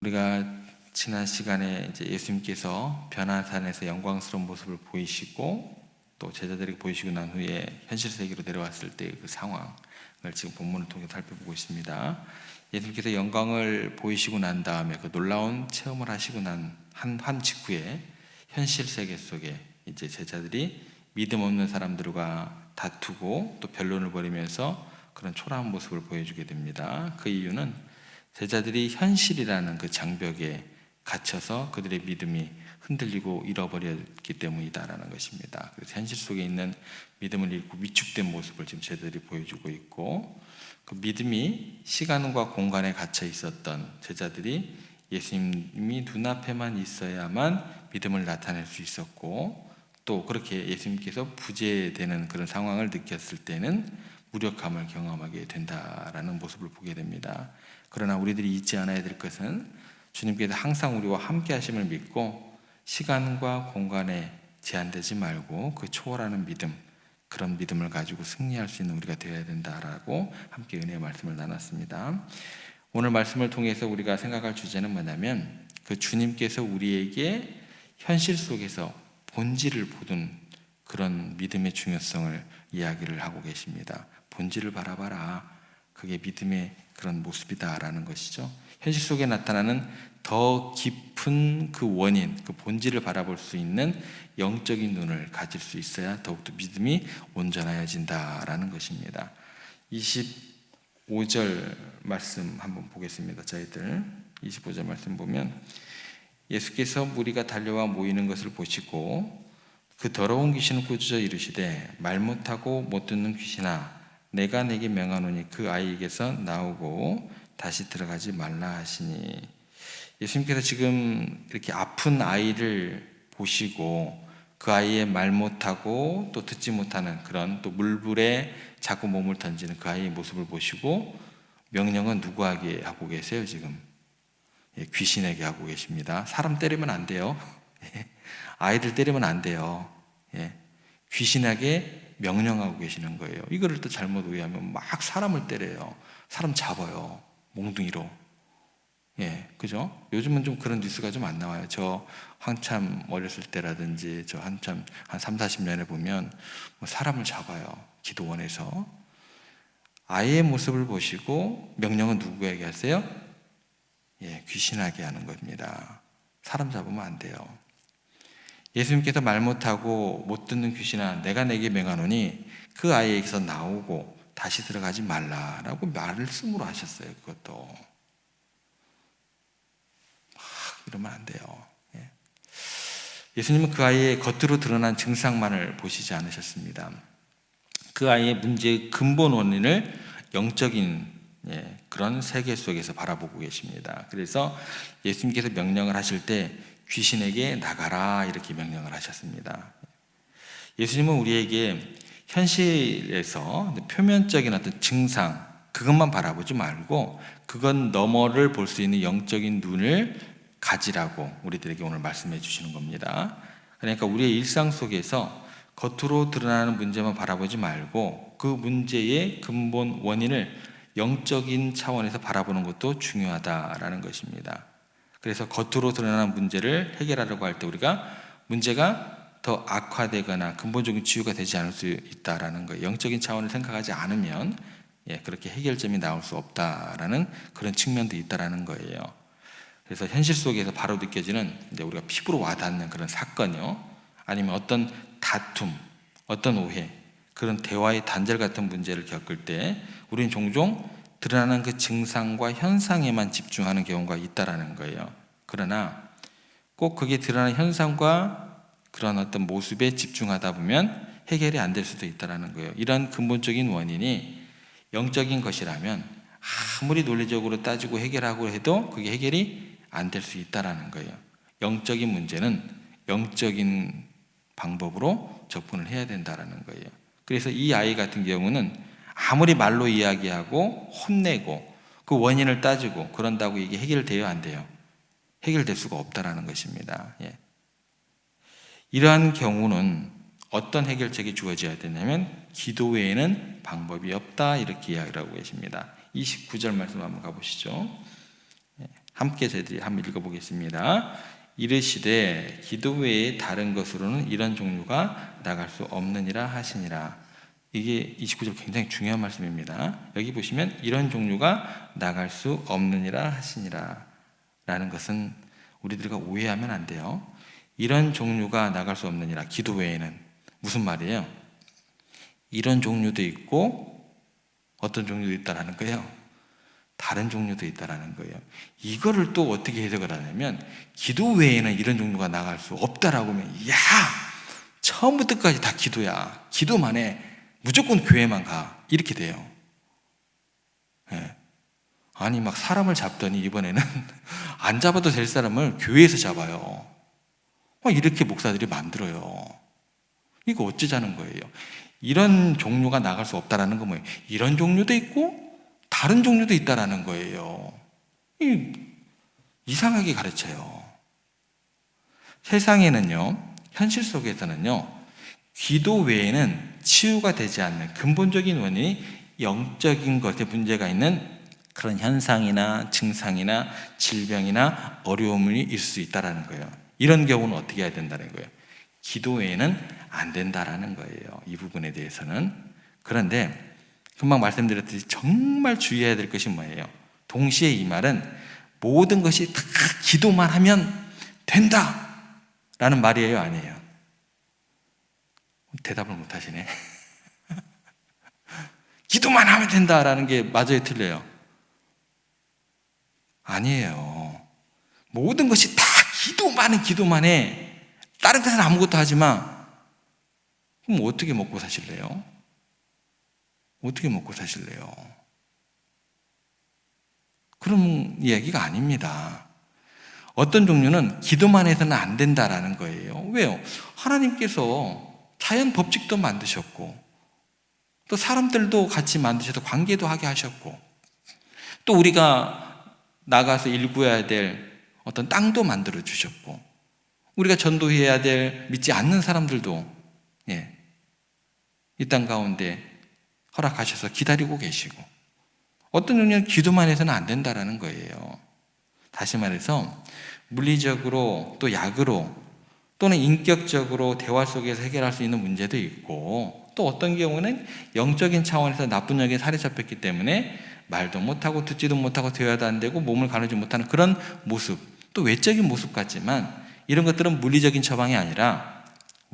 우리가 지난 시간에 이제 예수님께서 변화산에서 영광스러운 모습을 보이시고 또 제자들에게 보이시고 난 후에 현실 세계로 내려왔을 때 그 상황을 지금 본문을 통해 살펴보고 있습니다. 예수님께서 영광을 보이시고 난 다음에 그 놀라운 체험을 하시고 난 한 직후에 현실 세계 속에 이제 제자들이 믿음 없는 사람들과 다투고 또 변론을 벌이면서 그런 초라한 모습을 보여주게 됩니다. 그 이유는 제자들이 현실이라는 그 장벽에 갇혀서 그들의 믿음이 흔들리고 잃어버렸기 때문이다라는 것입니다. 그래서 현실 속에 있는 믿음을 잃고 위축된 모습을 지금 제자들이 보여주고 있고, 그 믿음이 시간과 공간에 갇혀 있었던 제자들이 예수님이 눈앞에만 있어야만 믿음을 나타낼 수 있었고, 또 그렇게 예수님께서 부재되는 그런 상황을 느꼈을 때는 무력함을 경험하게 된다라는 모습을 보게 됩니다. 그러나 우리들이 잊지 않아야 될 것은 주님께서 항상 우리와 함께 하심을 믿고 시간과 공간에 제한되지 말고 그 초월하는 믿음, 그런 믿음을 가지고 승리할 수 있는 우리가 되어야 된다라고 함께 은혜의 말씀을 나눴습니다. 오늘 말씀을 통해서 우리가 생각할 주제는 뭐냐면, 그 주님께서 우리에게 현실 속에서 본질을 보던 그런 믿음의 중요성을 이야기를 하고 계십니다. 본질을 바라봐라. 그게 믿음의 그런 모습이다라는 것이죠. 현실 속에 나타나는 더 깊은 그 원인, 그 본질을 바라볼 수 있는 영적인 눈을 가질 수 있어야 더욱더 믿음이 온전해진다라는 것입니다. 25절 말씀 한번 보겠습니다. 저희들 25절 말씀 보면, 예수께서 무리가 달려와 모이는 것을 보시고 그 더러운 귀신을 꾸짖어 이르시되, 말 못하고 못 듣는 귀신아, 내가 내게 명하노니 그 아이에게서 나오고 다시 들어가지 말라 하시니. 예수님께서 지금 이렇게 아픈 아이를 보시고 그 아이의 말 못하고 또 듣지 못하는 그런, 또 물불에 자꾸 몸을 던지는 그 아이의 모습을 보시고 명령은 누구에게 하고 계세요? 지금 귀신에게 하고 계십니다. 사람 때리면 안 돼요. 아이들 때리면 안 돼요. 귀신에게 명령하고 계시는 거예요. 이거를 또 잘못 오해하면 막 사람을 때려요. 사람 잡아요. 몽둥이로. 그죠? 요즘은 좀 그런 뉴스가 좀 안 나와요. 저 한참 어렸을 때라든지 저 한참 한 3, 40년에 보면 뭐 사람을 잡아요. 기도원에서. 아이의 모습을 보시고 명령은 누구에게 하세요? 귀신에게 하는 겁니다. 사람 잡으면 안 돼요. 예수님께서 말 못하고 못 듣는 귀신아, 내가 내게 명하노니 그 아이에게서 나오고 다시 들어가지 말라라고 말씀으로 하셨어요. 그것도 이러면 안 돼요. 예수님은 그 아이의 겉으로 드러난 증상만을 보시지 않으셨습니다. 그 아이의 문제의 근본 원인을 영적인 그런 세계 속에서 바라보고 계십니다. 그래서 예수님께서 명령을 하실 때 귀신에게 나가라 이렇게 명령을 하셨습니다. 예수님은 우리에게 현실에서 표면적인 어떤 증상, 그것만 바라보지 말고 그건 너머를 볼 수 있는 영적인 눈을 가지라고 우리들에게 오늘 말씀해 주시는 겁니다. 그러니까 우리의 일상 속에서 겉으로 드러나는 문제만 바라보지 말고 그 문제의 근본 원인을 영적인 차원에서 바라보는 것도 중요하다라는 것입니다. 그래서 겉으로 드러나는 문제를 해결하려고 할 때 우리가 문제가 더 악화되거나 근본적인 치유가 되지 않을 수 있다라는 거예요. 영적인 차원을 생각하지 않으면 그렇게 해결점이 나올 수 없다라는 그런 측면도 있다라는 거예요. 그래서 현실 속에서 바로 느껴지는 이제 우리가 피부로 와닿는 그런 사건이요, 아니면 어떤 다툼, 어떤 오해, 그런 대화의 단절 같은 문제를 겪을 때 우리는 종종 드러나는 그 증상과 현상에만 집중하는 경우가 있다라는 거예요. 그러나 꼭 그게 드러나는 현상과 그런 어떤 모습에 집중하다 보면 해결이 안 될 수도 있다라는 거예요. 이런 근본적인 원인이 영적인 것이라면 아무리 논리적으로 따지고 해결하고 해도 그게 해결이 안 될 수 있다라는 거예요. 영적인 문제는 영적인 방법으로 접근을 해야 된다라는 거예요. 그래서 이 아이 같은 경우는 아무리 말로 이야기하고 혼내고 그 원인을 따지고 그런다고 이게 해결돼요, 안 돼요? 해결될 수가 없다라는 것입니다. 이러한 경우는 어떤 해결책이 주어져야 되냐면 기도 외에는 방법이 없다 이렇게 이야기를 하고 계십니다. 29절 말씀 한번 가보시죠. 함께 저희들이 한번 읽어보겠습니다. 이르시되 기도 외에 다른 것으로는 이런 종류가 나갈 수 없느니라 하시니라. 이게 29절 굉장히 중요한 말씀입니다. 여기 보시면 이런 종류가 나갈 수 없느니라 하시니라 라는 것은 우리들과 오해하면 안 돼요. 이런 종류가 나갈 수 없느니라, 기도 외에는 무슨 말이에요? 이런 종류도 있고 어떤 종류도 있다라는 거예요. 다른 종류도 있다라는 거예요. 이거를 또 어떻게 해석을 하냐면 기도 외에는 이런 종류가 나갈 수 없다라고 하면, 야, 처음부터 끝까지 다 기도야, 기도만 해, 무조건 교회만 가, 이렇게 돼요. 예. 아니 막 사람을 잡더니 이번에는 안 잡아도 될 사람을 교회에서 잡아요. 이렇게 목사들이 만들어요. 이거 어쩌자는 거예요. 이런 종류가 나갈 수 없다라는 건 뭐예요? 이런 종류도 있고 다른 종류도 있다라는 거예요. 이상하게 가르쳐요. 세상에는요, 현실 속에서는요, 기도 외에는 치유가 되지 않는 근본적인 원인이 영적인 것에 문제가 있는 그런 현상이나 증상이나 질병이나 어려움이 있을 수 있다라는 거예요. 이런 경우는 어떻게 해야 된다는 거예요? 기도 외에는 안 된다라는 거예요. 이 부분에 대해서는. 그런데 금방 말씀드렸듯이 정말 주의해야 될 것이 뭐예요? 동시에 이 말은 모든 것이 다 기도만 하면 된다 라는 말이에요, 아니에요? 대답을 못 하시네. 기도만 하면 된다라는 게 맞아요, 틀려요? 아니에요. 모든 것이 다 기도만 해. 다른 것은 아무것도 하지 마. 그럼 어떻게 먹고 사실래요? 어떻게 먹고 사실래요? 그런 이야기가 아닙니다. 어떤 종류는 기도만 해서는 안 된다라는 거예요. 왜요? 하나님께서 자연 법칙도 만드셨고, 또 사람들도 같이 만드셔서 관계도 하게 하셨고, 또 우리가 나가서 일구어야 될 어떤 땅도 만들어 주셨고, 우리가 전도해야 될 믿지 않는 사람들도 이 땅 가운데 허락하셔서 기다리고 계시고, 어떤 종류는 기도만 해서는 안 된다라는 거예요. 다시 말해서 물리적으로 또 약으로 또는 인격적으로 대화 속에서 해결할 수 있는 문제도 있고, 또 어떤 경우는 영적인 차원에서 나쁜 영에 살이 잡혔기 때문에 말도 못하고 듣지도 못하고 대화도 안 되고 몸을 가누지 못하는 그런 모습, 또 외적인 모습 같지만 이런 것들은 물리적인 처방이 아니라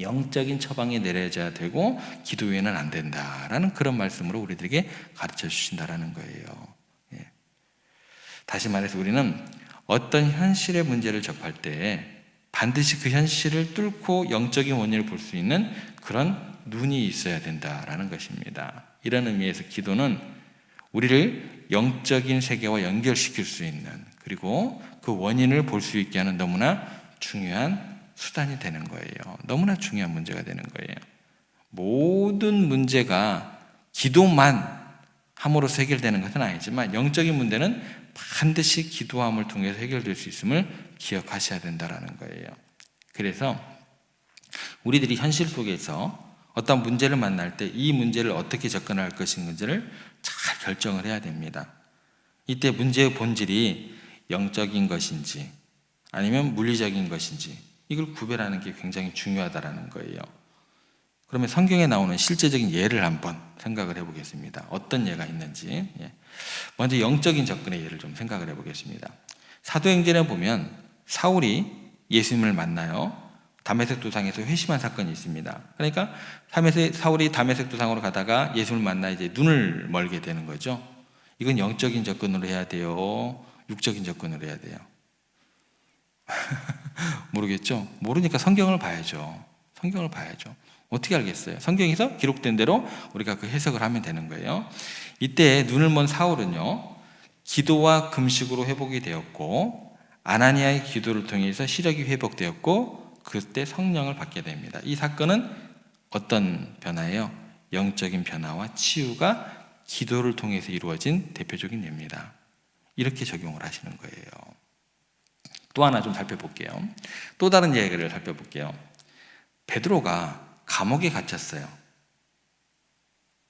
영적인 처방이 내려져야 되고 기도 외에는 안 된다라는 그런 말씀으로 우리들에게 가르쳐 주신다라는 거예요. 다시 말해서 우리는 어떤 현실의 문제를 접할 때 반드시 그 현실을 뚫고 영적인 원인을 볼 수 있는 그런 눈이 있어야 된다라는 것입니다. 이런 의미에서 기도는 우리를 영적인 세계와 연결시킬 수 있는, 그리고 그 원인을 볼 수 있게 하는 너무나 중요한 수단이 되는 거예요. 너무나 중요한 문제가 되는 거예요. 모든 문제가 기도만 함으로써 해결되는 것은 아니지만 영적인 문제는 반드시 기도함을 통해서 해결될 수 있음을 기억하셔야 된다는 거예요. 그래서 우리들이 현실 속에서 어떤 문제를 만날 때 이 문제를 어떻게 접근할 것인지를 잘 결정을 해야 됩니다. 이때 문제의 본질이 영적인 것인지 아니면 물리적인 것인지 이걸 구별하는 게 굉장히 중요하다는 거예요. 그러면 성경에 나오는 실제적인 예를 한번 생각을 해보겠습니다. 어떤 예가 있는지. 먼저 영적인 접근의 예를 좀 생각을 해보겠습니다. 사도행전에 보면 사울이 예수님을 만나요. 다메섹 도상에서 회심한 사건이 있습니다. 그러니까 사울이 다메섹 도상으로 가다가 예수님을 만나 이제 눈을 멀게 되는 거죠. 이건 영적인 접근으로 해야 돼요? 육적인 접근으로 해야 돼요? 모르겠죠? 모르니까 성경을 봐야죠. 성경을 봐야죠. 어떻게 알겠어요? 성경에서 기록된 대로 우리가 그 해석을 하면 되는 거예요. 이때 눈을 먼 사울은요, 기도와 금식으로 회복이 되었고 아나니아의 기도를 통해서 시력이 회복되었고 그때 성령을 받게 됩니다. 이 사건은 어떤 변화예요? 영적인 변화와 치유가 기도를 통해서 이루어진 대표적인 예입니다. 이렇게 적용을 하시는 거예요. 또 하나 좀 살펴볼게요. 또 다른 예를 살펴볼게요. 베드로가 감옥에 갇혔어요.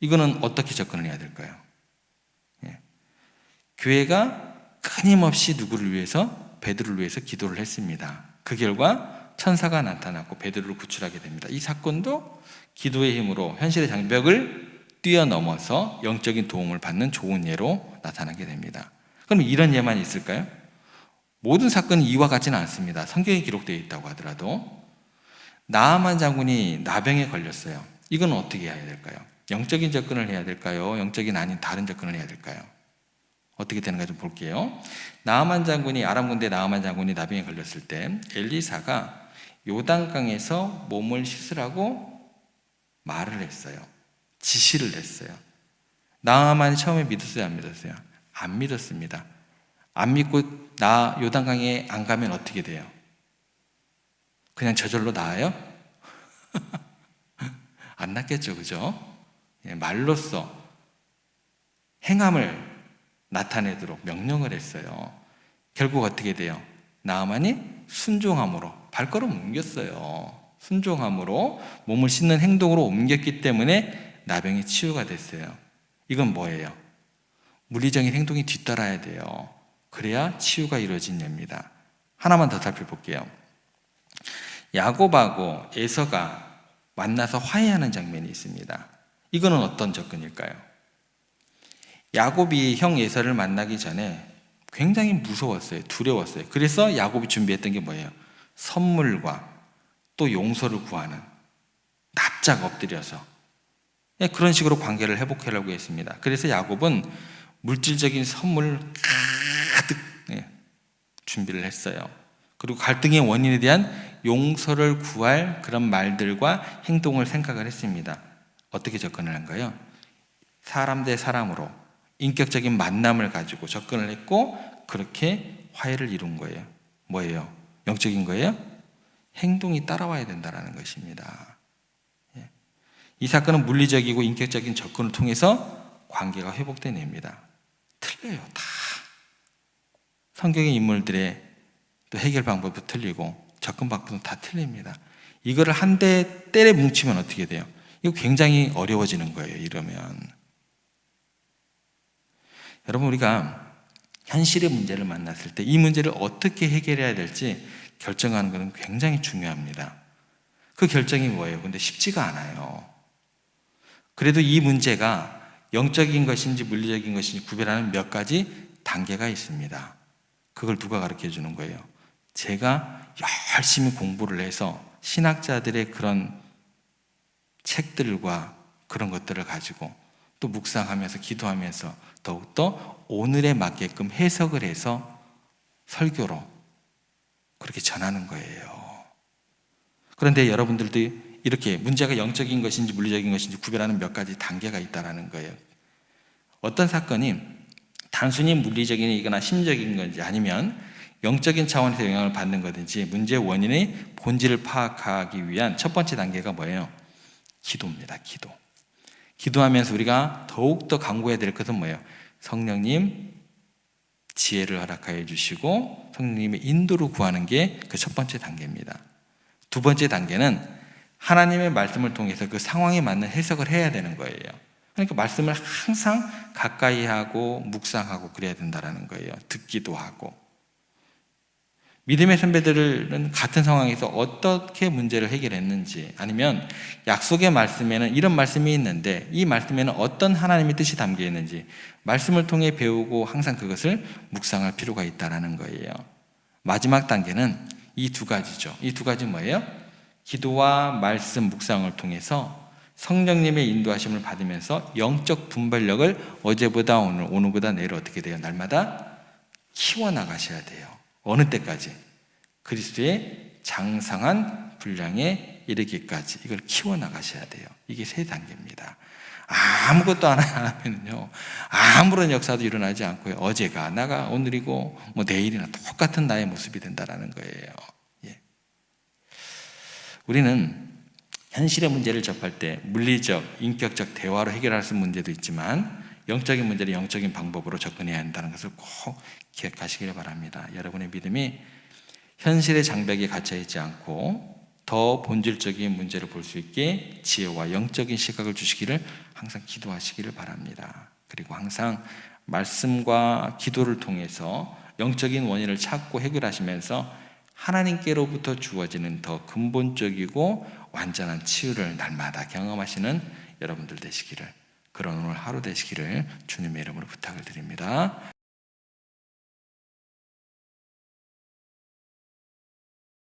이거는 어떻게 접근을 해야 될까요? 교회가 끊임없이 누구를 위해서? 베드로를 위해서 기도를 했습니다. 그 결과 천사가 나타났고 베드로를 구출하게 됩니다. 이 사건도 기도의 힘으로 현실의 장벽을 뛰어넘어서 영적인 도움을 받는 좋은 예로 나타나게 됩니다. 그럼 이런 예만 있을까요? 모든 사건이 이와 같지는 않습니다. 성경에 기록되어 있다고 하더라도 나아만 장군이 나병에 걸렸어요. 이건 어떻게 해야 될까요? 영적인 접근을 해야 될까요? 영적인 아닌 다른 접근을 해야 될까요? 어떻게 되는가 좀 볼게요. 나아만 장군이 아람 군대 나아만 장군이 나병에 걸렸을 때 엘리사가 요단강에서 몸을 씻으라고 말을 했어요. 지시를 했어요. 나아만이 처음에 믿었어요, 안 믿었어요? 안 믿었습니다. 안 믿고 나 요단강에 안 가면 어떻게 돼요? 그냥 저절로 나아요? 안 낫겠죠, 그죠? 말로써 행함을 나타내도록 명령을 했어요. 결국 어떻게 돼요? 나아만이 순종함으로 발걸음 옮겼어요. 순종함으로 몸을 씻는 행동으로 옮겼기 때문에 나병이 치유가 됐어요. 이건 뭐예요? 물리적인 행동이 뒤따라야 돼요. 그래야 치유가 이루어진 예입니다. 하나만 더 살펴볼게요. 야곱하고 에서가 만나서 화해하는 장면이 있습니다. 이거는 어떤 접근일까요? 야곱이 형 에서를 만나기 전에 굉장히 무서웠어요. 두려웠어요. 그래서 야곱이 준비했던 게 뭐예요? 선물과 또 용서를 구하는, 납작 엎드려서 그런 식으로 관계를 회복하려고 했습니다. 그래서 야곱은 물질적인 선물을 가득 준비를 했어요. 그리고 갈등의 원인에 대한 용서를 구할 그런 말들과 행동을 생각을 했습니다. 어떻게 접근을 한가요? 사람 대 사람으로 인격적인 만남을 가지고 접근을 했고 그렇게 화해를 이룬 거예요. 뭐예요? 영적인 거예요? 행동이 따라와야 된다는 것입니다. 이 사건은 물리적이고 인격적인 접근을 통해서 관계가 회복된 예입니다. 틀려요, 다. 성경의 인물들의 또 해결 방법도 틀리고 접근 방법도 다 틀립니다. 이거를 한 대 때려 뭉치면 어떻게 돼요? 이거 굉장히 어려워지는 거예요, 이러면. 여러분, 우리가 현실의 문제를 만났을 때 이 문제를 어떻게 해결해야 될지 결정하는 것은 굉장히 중요합니다. 그 결정이 뭐예요? 근데 쉽지가 않아요. 그래도 이 문제가 영적인 것인지 물리적인 것인지 구별하는 몇 가지 단계가 있습니다. 그걸 누가 가르쳐 주는 거예요? 제가 열심히 공부를 해서 신학자들의 그런 책들과 그런 것들을 가지고 또 묵상하면서 기도하면서 더욱더 오늘에 맞게끔 해석을 해서 설교로 그렇게 전하는 거예요. 그런데 여러분들도 이렇게 문제가 영적인 것인지 물리적인 것인지 구별하는 몇 가지 단계가 있다는 거예요. 어떤 사건이 단순히 물리적이거나 심리적인 건지 아니면 영적인 차원에서 영향을 받는 거든지 문제의 원인의 본질을 파악하기 위한 첫 번째 단계가 뭐예요? 기도입니다. 기도. 기도하면서 우리가 더욱더 간구해야 될 것은 뭐예요? 성령님 지혜를 허락하여 주시고 성령님의 인도를 구하는 게 그 첫 번째 단계입니다. 두 번째 단계는 하나님의 말씀을 통해서 그 상황에 맞는 해석을 해야 되는 거예요. 그러니까 말씀을 항상 가까이 하고 묵상하고 그래야 된다는 거예요. 듣기도 하고. 믿음의 선배들은 같은 상황에서 어떻게 문제를 해결했는지 아니면 약속의 말씀에는 이런 말씀이 있는데 이 말씀에는 어떤 하나님의 뜻이 담겨 있는지 말씀을 통해 배우고 항상 그것을 묵상할 필요가 있다는 거예요. 마지막 단계는 이 두 가지죠. 이 두 가지 뭐예요? 기도와 말씀 묵상을 통해서 성령님의 인도하심을 받으면서 영적 분별력을 어제보다 오늘보다 내일 어떻게 돼요? 날마다 키워나가셔야 돼요. 어느 때까지? 그리스도의 장성한 분량에 이르기까지 이걸 키워나가셔야 돼요. 이게 세 단계입니다. 아무것도 안 하면요 아무런 역사도 일어나지 않고요. 어제가 나가 오늘이고 뭐 내일이나 똑같은 나의 모습이 된다는 거예요. 예. 우리는 현실의 문제를 접할 때 물리적, 인격적 대화로 해결할 수 있는 문제도 있지만 영적인 문제를 영적인 방법으로 접근해야 한다는 것을 꼭 기억하시길 바랍니다. 여러분의 믿음이 현실의 장벽에 갇혀있지 않고 더 본질적인 문제를 볼 수 있게 지혜와 영적인 시각을 주시기를 항상 기도하시기를 바랍니다. 그리고 항상 말씀과 기도를 통해서 영적인 원인을 찾고 해결하시면서 하나님께로부터 주어지는 더 근본적이고 완전한 치유를 날마다 경험하시는 여러분들 되시기를, 그런 오늘 하루 되시기를 주님의 이름으로 부탁을 드립니다.